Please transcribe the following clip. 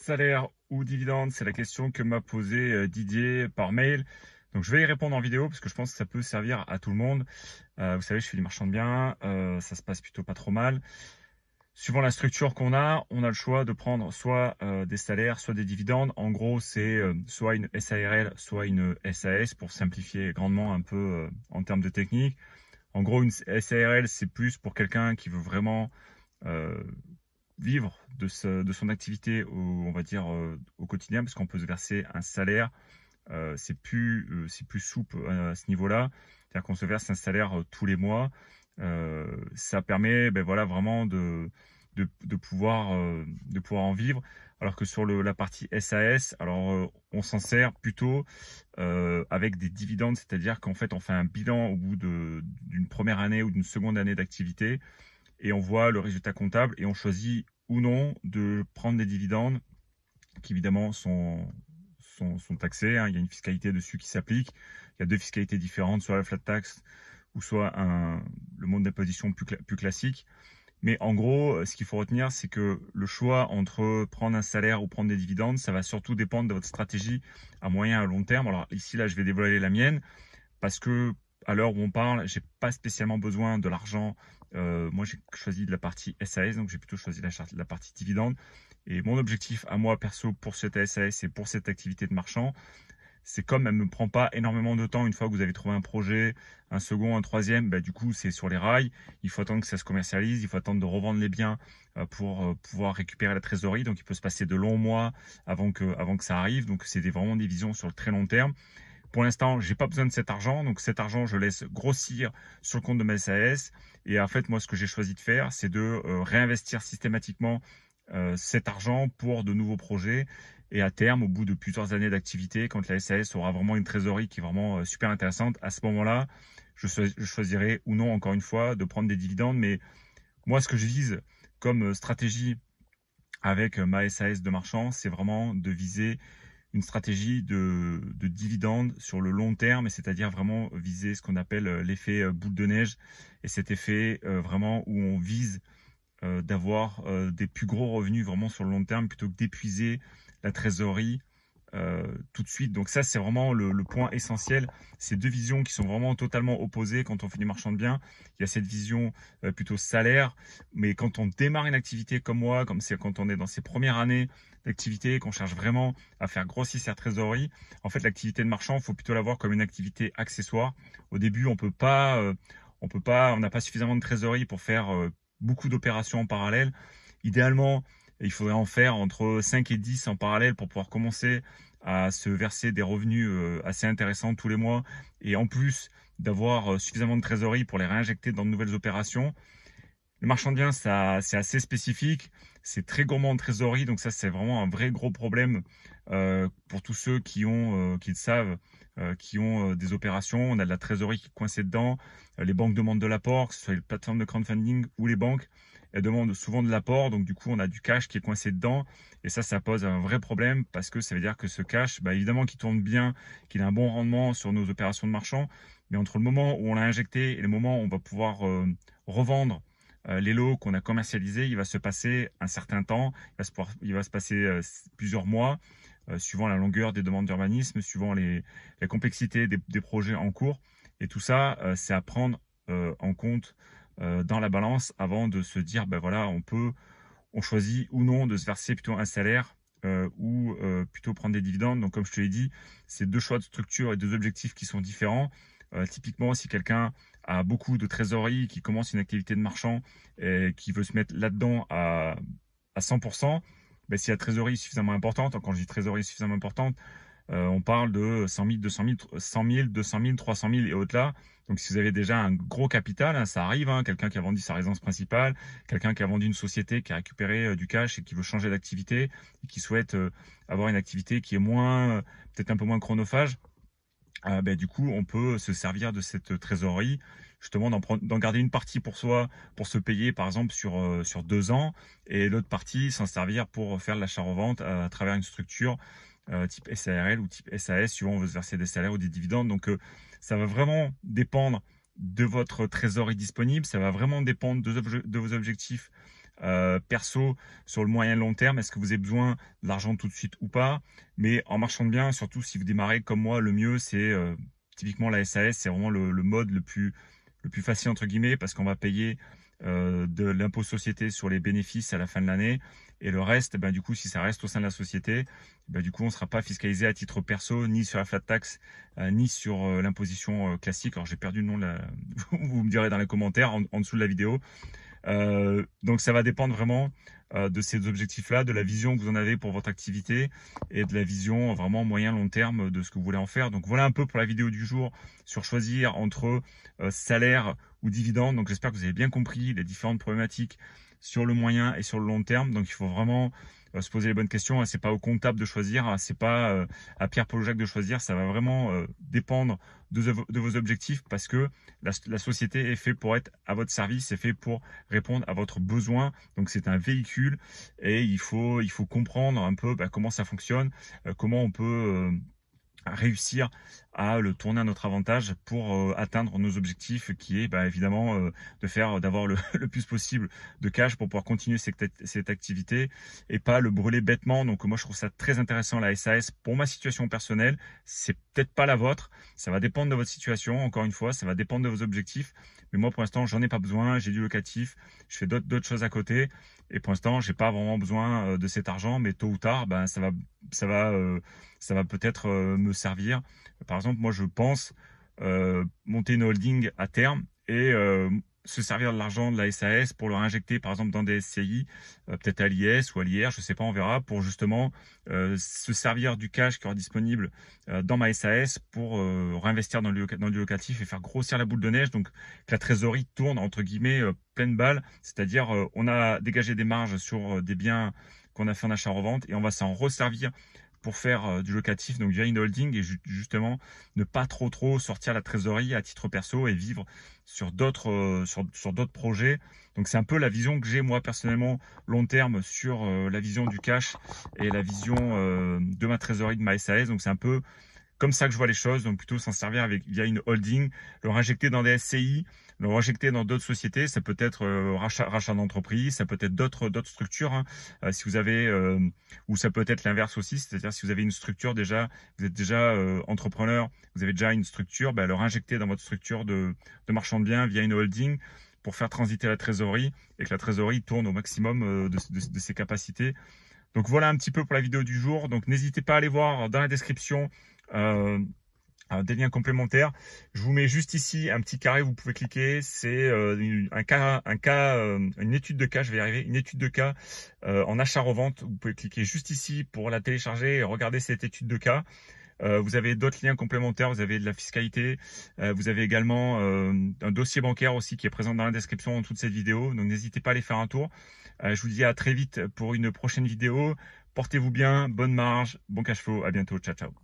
Salaire ou dividende? C'est la question que m'a posée Didier par mail. Donc je vais y répondre en vidéo parce que je pense que ça peut servir à tout le monde. Vous savez, je suis du marchand de biens, ça se passe plutôt pas trop mal. Suivant la structure qu'on a, on a le choix de prendre soit des salaires, soit des dividendes. En gros, c'est soit une SARL, soit une SAS pour simplifier grandement un peu en termes de technique. En gros, une SARL, c'est plus pour quelqu'un qui veut vraiment euh, vivre de son activité on va dire au quotidien, parce qu'on peut se verser un salaire. C'est plus souple à ce niveau-là, c'est-à-dire qu'on se verse un salaire tous les mois. Ça permet voilà, vraiment de pouvoir en vivre, alors que sur la partie SAS, alors on s'en sert plutôt avec des dividendes, c'est-à-dire qu'en fait on fait un bilan au bout d'une première année ou d'une seconde année d'activité, et on voit le résultat comptable et on choisit ou non de prendre des dividendes qui évidemment sont taxés, hein. Il y a une fiscalité dessus qui s'applique. Il y a deux fiscalités différentes, soit la flat tax ou soit le mode d'imposition plus classique. Mais en gros, ce qu'il faut retenir, c'est que le choix entre prendre un salaire ou prendre des dividendes, ça va surtout dépendre de votre stratégie à moyen et à long terme. Alors ici, là, je vais dévoiler la mienne parce que à l'heure où on parle, j'ai pas spécialement besoin de l'argent. Moi, j'ai choisi de la partie SAS, donc j'ai plutôt choisi la partie dividende. Et mon objectif à moi perso pour cette SAS et pour cette activité de marchand, c'est comme elle ne me prend pas énormément de temps. Une fois que vous avez trouvé un projet, un second, un troisième, du coup c'est sur les rails. Il faut attendre que ça se commercialise, il faut attendre de revendre les biens pour pouvoir récupérer la trésorerie. Donc il peut se passer de longs mois avant que ça arrive. Donc c'est vraiment des visions sur le très long terme. Pour l'instant, j'ai pas besoin de cet argent, donc cet argent, je laisse grossir sur le compte de ma SAS. Et en fait, moi, ce que j'ai choisi de faire, c'est de réinvestir systématiquement cet argent pour de nouveaux projets. Et à terme, au bout de plusieurs années d'activité, quand la SAS aura vraiment une trésorerie qui est vraiment super intéressante, à ce moment-là, je choisirai ou non, encore une fois, de prendre des dividendes. Mais moi, ce que je vise comme stratégie avec ma SAS de marchand, c'est vraiment de viser une stratégie de dividende sur le long terme, c'est-à-dire vraiment viser ce qu'on appelle l'effet boule de neige, et cet effet vraiment où on vise d'avoir des plus gros revenus vraiment sur le long terme plutôt que d'épuiser la trésorerie tout de suite. Donc ça, c'est vraiment le point essentiel. Ces deux visions qui sont vraiment totalement opposées quand on fait du marchand de biens. Il y a cette vision plutôt salaire, mais quand on démarre une activité comme moi, comme c'est quand on est dans ses premières années d'activité, qu'on cherche vraiment à faire grossir sa trésorerie, en fait, l'activité de marchand, il faut plutôt la voir comme une activité accessoire. Au début, on n'a pas suffisamment de trésorerie pour faire beaucoup d'opérations en parallèle. Idéalement, il faudrait en faire entre 5 et 10 en parallèle pour pouvoir commencer à se verser des revenus assez intéressants tous les mois, et en plus d'avoir suffisamment de trésorerie pour les réinjecter dans de nouvelles opérations. Le marchand de biens, c'est assez spécifique, c'est très gourmand en trésorerie, donc ça c'est vraiment un vrai gros problème pour tous ceux qui le savent, qui ont des opérations. On a de la trésorerie qui est coincée dedans, les banques demandent de l'apport, que ce soit les plateformes de crowdfunding ou les banques, elles demandent souvent de l'apport, donc du coup on a du cash qui est coincé dedans, et ça pose un vrai problème, parce que ça veut dire que ce cash, évidemment qu'il tourne bien, qu'il a un bon rendement sur nos opérations de marchand, mais entre le moment où on l'a injecté et le moment où on va pouvoir revendre les lots qu'on a commercialisés, il va se passer un certain temps, il va se passer plusieurs mois, suivant la longueur des demandes d'urbanisme, suivant la complexité des projets en cours. Et tout ça, c'est à prendre en compte dans la balance avant de se dire, voilà, on choisit ou non de se verser plutôt un salaire ou plutôt prendre des dividendes. Donc comme je te l'ai dit, c'est deux choix de structure et deux objectifs qui sont différents. Typiquement, si quelqu'un a beaucoup de trésorerie, qui commence une activité de marchand et qui veut se mettre là-dedans à 100%, si la trésorerie est suffisamment importante, quand je dis trésorerie suffisamment importante, on parle de 100 000, 200 000, 100 000, 200 000, 300 000 et au-delà. Donc si vous avez déjà un gros capital, hein, ça arrive, hein, quelqu'un qui a vendu sa résidence principale, quelqu'un qui a vendu une société, qui a récupéré du cash et qui veut changer d'activité et qui souhaite avoir une activité qui est peut-être un peu moins chronophage. Du coup, on peut se servir de cette trésorerie, justement d'en garder une partie pour soi, pour se payer par exemple sur 2 ans, et l'autre partie s'en servir pour faire de l'achat-revente à travers une structure type SARL ou type SAS, suivant on veut se verser des salaires ou des dividendes. Donc ça va vraiment dépendre de votre trésorerie disponible, ça va vraiment dépendre de vos objectifs perso sur le moyen et long terme. Est-ce que vous avez besoin de l'argent tout de suite ou pas? Mais en marchand de biens, surtout si vous démarrez comme moi, le mieux c'est typiquement la SAS, c'est vraiment le mode le plus facile entre guillemets, parce qu'on va payer de l'impôt société sur les bénéfices à la fin de l'année, et le reste, ben, du coup, si ça reste au sein de la société, ben, du coup, on ne sera pas fiscalisé à titre perso, ni sur la flat tax, ni sur l'imposition classique. Alors, j'ai perdu le nom, vous me direz dans les commentaires en dessous de la vidéo. Donc ça va dépendre vraiment de ces objectifs-là, de la vision que vous en avez pour votre activité et de la vision vraiment moyen-long terme de ce que vous voulez en faire. Donc voilà un peu pour la vidéo du jour sur choisir entre salaire ou dividende. Donc j'espère que vous avez bien compris les différentes problématiques sur le moyen et sur le long terme. Donc il faut vraiment se poser les bonnes questions. C'est pas au comptable de choisir, c'est pas à Pierre, Paul, Jacques de choisir. Ça va vraiment dépendre de vos objectifs, parce que la société est faite pour être à votre service, c'est fait pour répondre à votre besoin. Donc c'est un véhicule, et il faut comprendre un peu comment ça fonctionne, comment on peut réussir à le tourner à notre avantage pour atteindre nos objectifs, qui est évidemment d'avoir le plus possible de cash pour pouvoir continuer cette activité et pas le brûler bêtement. Donc moi je trouve ça très intéressant, la SAS. Pour ma situation personnelle, c'est peut-être pas la vôtre, ça va dépendre de votre situation, encore une fois ça va dépendre de vos objectifs, mais moi pour l'instant j'en ai pas besoin, j'ai du locatif, je fais d'autres choses à côté, et pour l'instant j'ai pas vraiment besoin de cet argent, mais tôt ou tard ça va peut-être me servir. Par exemple, moi je pense monter une holding à terme et se servir de l'argent de la SAS pour le réinjecter par exemple dans des SCI, peut-être à l'IS ou à l'IR, je sais pas, on verra, pour justement se servir du cash qui aura disponible dans ma SAS pour réinvestir dans du locatif et faire grossir la boule de neige, donc que la trésorerie tourne entre guillemets pleine balle, c'est-à-dire on a dégagé des marges sur des biens qu'on a fait en achat-revente et on va s'en resservir pour faire du locatif, donc via une holding, et justement ne pas trop sortir la trésorerie à titre perso et vivre sur d'autres sur d'autres projets. Donc c'est un peu la vision que j'ai moi personnellement long terme sur la vision du cash et la vision de ma trésorerie, de ma SAS. Donc c'est un peu comme ça que je vois les choses, donc plutôt s'en servir via une holding, le réinjecter dans des SCI, le réinjecter dans d'autres sociétés. Ça peut être rachat d'entreprise, ça peut être d'autres structures, hein. Si vous avez, ou ça peut être l'inverse aussi, c'est-à-dire si vous avez une structure déjà, vous êtes déjà entrepreneur, vous avez déjà une structure, le réinjecter dans votre structure de marchand de biens via une holding pour faire transiter la trésorerie et que la trésorerie tourne au maximum de ses capacités. Donc voilà un petit peu pour la vidéo du jour. Donc n'hésitez pas à aller voir dans la description des liens complémentaires. Je vous mets juste ici un petit carré, vous pouvez cliquer. C'est une étude de cas, je vais y arriver, une étude de cas en achat-revente. Vous pouvez cliquer juste ici pour la télécharger et regarder cette étude de cas. Vous avez d'autres liens complémentaires, vous avez de la fiscalité, vous avez également un dossier bancaire aussi qui est présent dans la description en dessous de cette vidéo, donc n'hésitez pas à aller faire un tour. Je vous dis à très vite pour une prochaine vidéo. Portez-vous bien, bonne marge, bon cash flow, à bientôt, ciao ciao.